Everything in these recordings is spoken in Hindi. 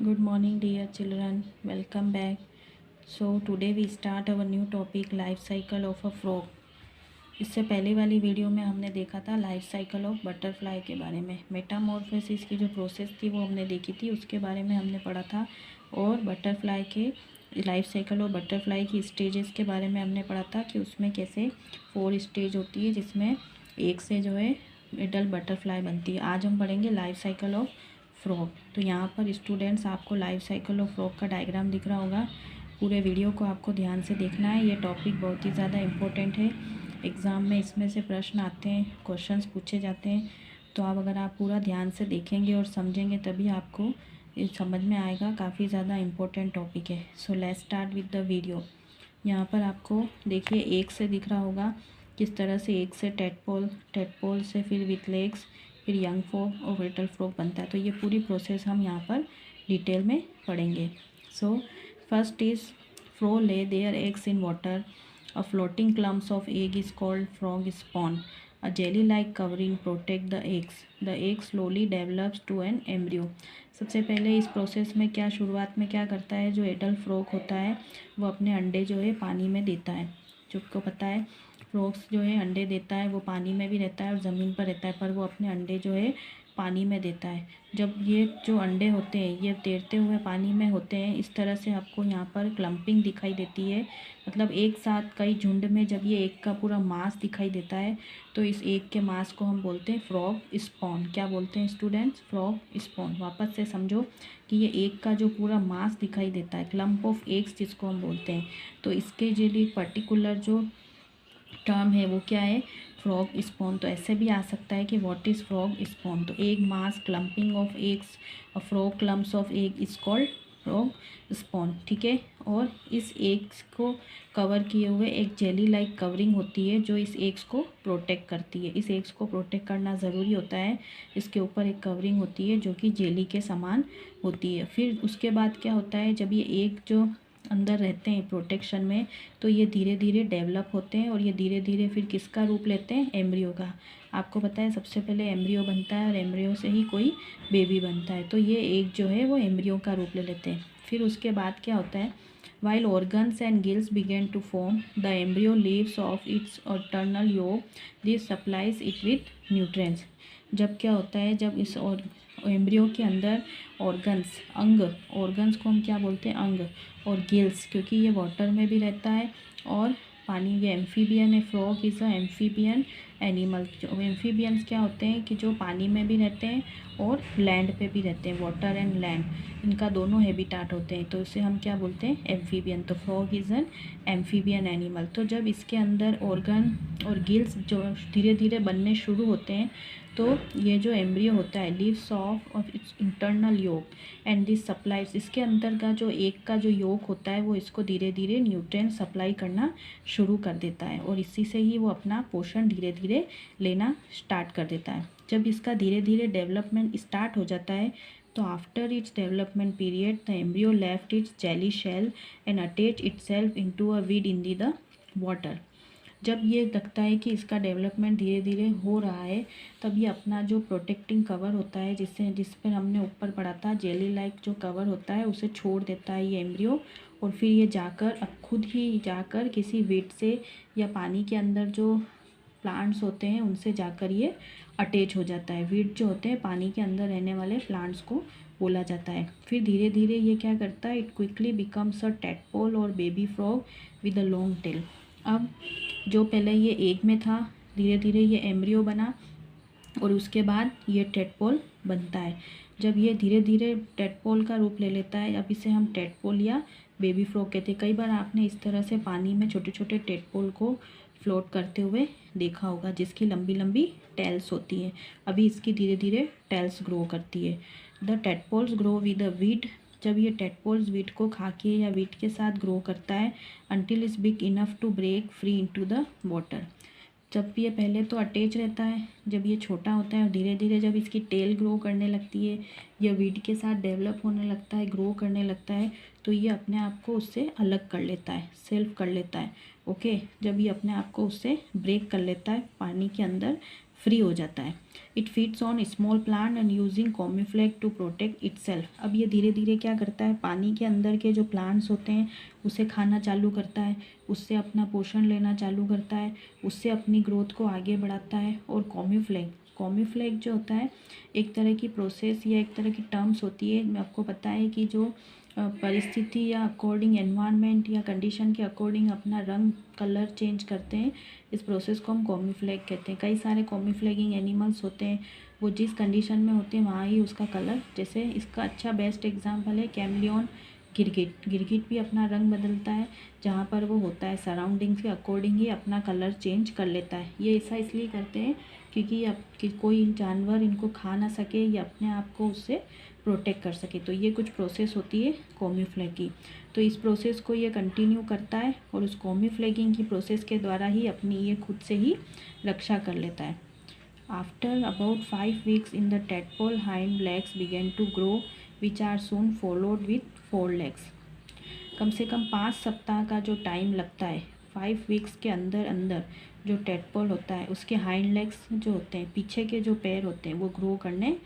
Good morning, dear children. Welcome back. So today we start our new topic, life cycle of a frog. इससे पहले वाली वीडियो में हमने देखा था लाइफ साइकिल ऑफ बटरफ्लाई के बारे में। मेटामॉर्फोसिस की जो प्रोसेस थी वो हमने देखी थी, उसके बारे में हमने पढ़ा था। और बटरफ्लाई के लाइफ साइकिल और बटरफ्लाई की स्टेजेस के बारे में हमने पढ़ा था कि उसमें कैसे 4 स्टेज होती है, जिसमें एक से जो है एडल्ट बटरफ्लाई बनती है। आज हम पढ़ेंगे लाइफ साइकिल ऑफ फ्रॉग। तो यहाँ पर स्टूडेंट्स आपको लाइफ साइकिल ऑफ फ्रॉग का डायग्राम दिख रहा होगा। पूरे वीडियो को आपको ध्यान से देखना है। ये टॉपिक बहुत ही ज़्यादा इम्पोर्टेंट है। एग्ज़ाम में इसमें से प्रश्न आते हैं, क्वेश्चंस पूछे जाते हैं। तो अगर आप पूरा ध्यान से देखेंगे और समझेंगे तभी आपको ये समझ में आएगा। काफ़ी ज़्यादा इम्पोर्टेंट टॉपिक है। So let's start with the video. यहाँ पर आपको देखिए एक से दिख रहा होगा किस तरह से एक से टेडपोल से फिर विथ लेग्स, फिर यंग फ्रॉग और लिटिल फ्रॉग बनता है। तो ये पूरी प्रोसेस हम यहाँ पर डिटेल में पढ़ेंगे। So first is frog lay their eggs in water. A floating clumps of egg is called frog spawn. A jelly-like covering protect the eggs. The egg slowly develops to an embryo. सबसे पहले इस प्रोसेस में क्या शुरुआत में क्या करता है, जो एडल्ट फ्रॉग होता है वो अपने अंडे जो है पानी में देता है। जो को पता है फ्रॉग्स जो है अंडे देता है, वो पानी में भी रहता है और ज़मीन पर रहता है, पर वो अपने अंडे जो है पानी में देता है। जब ये जो अंडे होते हैं ये तैरते हुए पानी में होते हैं, इस तरह से आपको यहाँ पर क्लम्पिंग दिखाई देती है। मतलब एक साथ कई झुंड में जब ये एक का पूरा मास दिखाई देता है तो इस एक के मास को हम बोलते हैं फ्रॉग स्पॉन। क्या बोलते हैं स्टूडेंट्स? Frog spawn. वापस से समझो कि ये एक का जो पूरा मास दिखाई देता है, क्लम्प ऑफ एग्स जिसको हम बोलते हैं, तो इसके जो लिए पर्टिकुलर जो टर्म है वो क्या है? Frog spawn. तो ऐसे भी आ सकता है कि व्हाट इज़ फ्रॉग स्पॉन। तो egg mass clumping of eggs, frog clumps of egg is called frog spawn. ठीक है। और इस एग्स को कवर किए हुए एक जेली लाइक कवरिंग होती है जो इस एग्स को प्रोटेक्ट करती है। इस एग्स को प्रोटेक्ट करना ज़रूरी होता है। इसके ऊपर एक कवरिंग होती है जो कि जेली के समान होती है। फिर उसके बाद क्या होता है, जब ये एग जो अंदर रहते हैं प्रोटेक्शन में, तो ये धीरे धीरे डेवलप होते हैं और ये धीरे धीरे फिर किसका रूप लेते हैं? एम्ब्रियो का। आपको पता है सबसे पहले एम्ब्रियो बनता है और एम्ब्रियो से ही कोई बेबी बनता है। तो ये एक जो है वो एम्ब्रियो का रूप ले लेते हैं। फिर उसके बाद क्या होता है, while organs and gills begin to form, the embryo leaves off its eternal yolk. This supplies it with nutrients. जब क्या होता है, जब इस और एम्ब्रियो के अंदर ऑर्गन्स को हम क्या बोलते हैं? अंग। और गिल्स, क्योंकि ये वाटर में भी रहता है और पानी, ये एम्फीबियन है। Frog is a amphibian animal. जो एम्फीबियंस क्या होते हैं कि जो पानी में भी रहते हैं और लैंड पे भी रहते हैं। वाटर एंड लैंड इनका दोनों हैबिटाट होते हैं, तो इसे हम क्या बोलते हैं? एम्फीबियन। तो frog is an amphibian animal. तो जब इसके अंदर ऑर्गन और गिल्स जो धीरे धीरे बनने शुरू होते हैं, तो ये जो एम्ब्रियो होता है lives off its internal yolk and this supplies, इसके अंदर का जो एक का जो योक होता है वो इसको धीरे धीरे न्यूट्रिएंट सप्लाई करना शुरू कर देता है और इसी से ही वो अपना पोषण धीरे धीरे लेना स्टार्ट कर देता है। जब इसका धीरे धीरे डेवलपमेंट स्टार्ट हो जाता है, तो after its development period the embryo left its jelly shell and attach itself into a weed in the water. जब ये लगता है कि इसका डेवलपमेंट धीरे धीरे हो रहा है, तब ये अपना जो प्रोटेक्टिंग कवर होता है जिस पर हमने ऊपर पढ़ा था, जेली लाइक जो कवर होता है, उसे छोड़ देता है ये एम्ब्रियो। और फिर ये जाकर अब खुद ही जाकर किसी वीड से या पानी के अंदर जो प्लांट्स होते हैं उनसे जाकर ये अटैच हो जाता है। वीड जो होते हैं पानी के अंदर रहने वाले प्लांट्स को बोला जाता है। फिर धीरे धीरे ये क्या करता है, it quickly becomes a tadpole और baby frog with a long tail. अब जो पहले ये एग में था, धीरे धीरे ये एम्ब्रियो बना और उसके बाद ये टेडपोल बनता है। जब ये धीरे धीरे टेडपोल का रूप ले लेता है, अब इसे हम टेडपोल या बेबी फ्रॉग कहते हैं। कई बार आपने इस तरह से पानी में छोटे छोटे टेडपोल को फ्लोट करते हुए देखा होगा, जिसकी लंबी लंबी टेल्स होती हैं। अभी इसकी धीरे धीरे टेल्स ग्रो करती है। The tadpoles grow with the wheat. जब ये टेडपोल्स वीट को खा के या वीट के साथ ग्रो करता है until is big enough to break free into the water. जब ये पहले तो अटैच रहता है, जब ये छोटा होता है और धीरे धीरे जब इसकी टेल ग्रो करने लगती है या वीड के साथ डेवलप होने लगता है, ग्रो करने लगता है, तो ये अपने आप को उससे अलग कर लेता है, सेल्फ कर लेता है। ओके। जब ये अपने आप को उससे ब्रेक कर लेता है, पानी के अंदर फ्री हो जाता है। It feeds on small plant and using camouflage to protect itself. अब ये धीरे धीरे क्या करता है, पानी के अंदर के जो प्लांट्स होते हैं उसे खाना चालू करता है, उससे अपना पोषण लेना चालू करता है, उससे अपनी ग्रोथ को आगे बढ़ाता है। और कॉम्यूफ्लैग जो होता है एक तरह की प्रोसेस या एक तरह की टर्म्स होती है। मैं आपको पता है कि जो परिस्थिति या अकॉर्डिंग एनवायरनमेंट या कंडीशन के अकॉर्डिंग अपना रंग कलर चेंज करते हैं, इस प्रोसेस को हम कॉम्यूफ्लैग कहते हैं। कई सारे कॉम्यूफ्लैगिंग एनिमल्स होते हैं, वो जिस कंडीशन में होते हैं वहाँ ही उसका कलर, जैसे इसका अच्छा बेस्ट एग्जांपल है कैमलियन गिरगिट भी अपना रंग बदलता है, जहाँ पर वो होता है सराउंडिंग्स के अकॉर्डिंग ही अपना कलर चेंज कर लेता है। ये ऐसा इसलिए करते हैं क्योंकि अब कि कोई जानवर इनको खा ना सके या अपने आप को उससे प्रोटेक्ट कर सके। तो ये कुछ प्रोसेस होती है कॉम्यूफ्लैग की। तो इस प्रोसेस को ये कंटिन्यू करता है और उस कॉम्यूफ्लैगिंग की प्रोसेस के द्वारा ही अपनी ये खुद से ही रक्षा कर लेता है। After about 5 weeks in the tadpole hind legs began to grow which are soon followed with forelegs। कम से कम 5 सप्ताह का जो टाइम लगता है, 5 weeks के अंदर अंदर जो टेडपोल होता है उसके हाइंड लेग्स जो होते हैं, पीछे के जो पैर होते हैं, वो ग्रो करने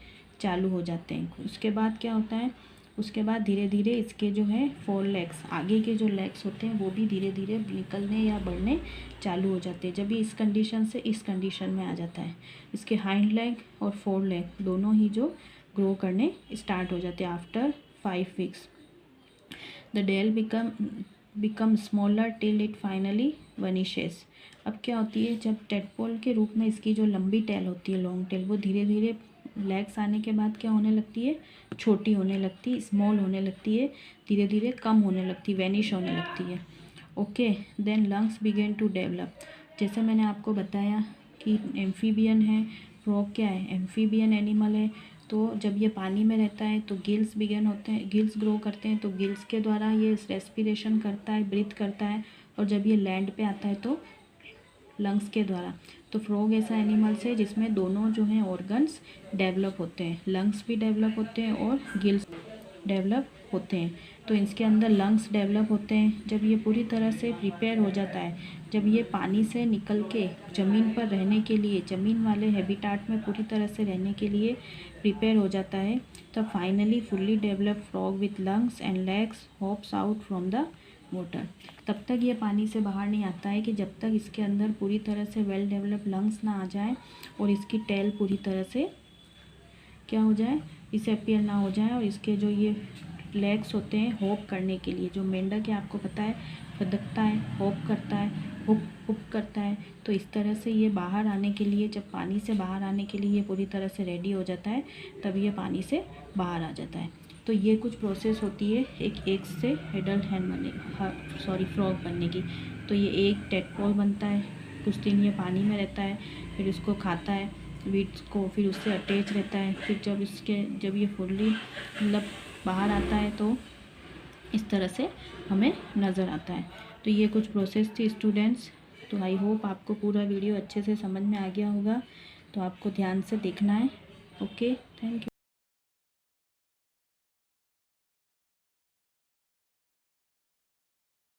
चालू हो जाते हैं। उसके बाद क्या होता है, उसके बाद धीरे धीरे इसके जो है 4 लेग्स, आगे के जो लेग्स होते हैं वो भी धीरे धीरे निकलने या बढ़ने चालू हो जाते हैं। जब ये इस कंडीशन से इस कंडीशन में आ जाता है, इसके हाइंड लेग और 4 लेग दोनों ही जो ग्रो करने स्टार्ट हो जाते हैं after 5 weeks। The tail become smaller till it finally vanishes. अब क्या होती है, जब टेडपोल के रूप में इसकी जो लंबी टेल होती है, लॉन्ग टेल, वो धीरे धीरे लेग्स आने के बाद क्या होने लगती है, छोटी होने लगती है, स्मॉल होने लगती है, धीरे धीरे कम होने लगती है, वैनिश होने लगती है। Okay, then lungs begin to develop. जैसे मैंने आपको बताया कि एम्फीबियन है, फ्रॉग क्या है, एम्फीबियन एनिमल है। तो जब ये पानी में रहता है तो गिल्स बिगन होते हैं, गिल्स ग्रो करते हैं, तो गिल्स के द्वारा ये रेस्पिरेशन करता है, ब्रीथ करता है। और जब ये लैंड पे आता है तो लंग्स के द्वारा। तो फ्रॉग ऐसा एनिमल्स है जिसमें दोनों जो हैं ऑर्गन्स डेवलप होते हैं, लंग्स भी डेवलप होते हैं और गिल्स डेवलप होते हैं। तो इसके अंदर लंग्स डेवलप होते हैं जब ये पूरी तरह से प्रिपेयर हो जाता है, जब ये पानी से निकल के ज़मीन पर रहने के लिए, ज़मीन वाले हैबिटाट में पूरी तरह से रहने के लिए प्रिपेयर हो जाता है, तब finally fully develop frog with lungs and legs hops out from the water. तब तक ये पानी से बाहर नहीं आता है कि जब तक इसके अंदर पूरी तरह से वेल डेवलप लंग्स ना आ जाए और इसकी टेल पूरी तरह से क्या हो जाए, इसे अपीयर ना हो जाए, और इसके जो ये लेग्स होते हैं हॉप करने के लिए, जो मेंढक है आपको पता है फदकता है, हॉप करता है, हुप हुप करता है, तो इस तरह से ये बाहर आने के लिए, जब पानी से बाहर आने के लिए ये पूरी तरह से रेडी हो जाता है, तब ये पानी से बाहर आ जाता है। तो ये कुछ प्रोसेस होती है एक एग से एडल्ट हैन बने फ्रॉग बनने की। तो ये एक टेडपोल बनता है, कुछ दिन ये पानी में रहता है, फिर इसको खाता है वीड्स को, फिर उससे अटैच रहता है, फिर जब ये फुल्ली मतलब बाहर आता है तो इस तरह से हमें नज़र आता है। तो ये कुछ प्रोसेस थी स्टूडेंट्स। तो आई होप आपको पूरा वीडियो अच्छे से समझ में आ गया होगा, तो आपको ध्यान से देखना है। Okay, thank you.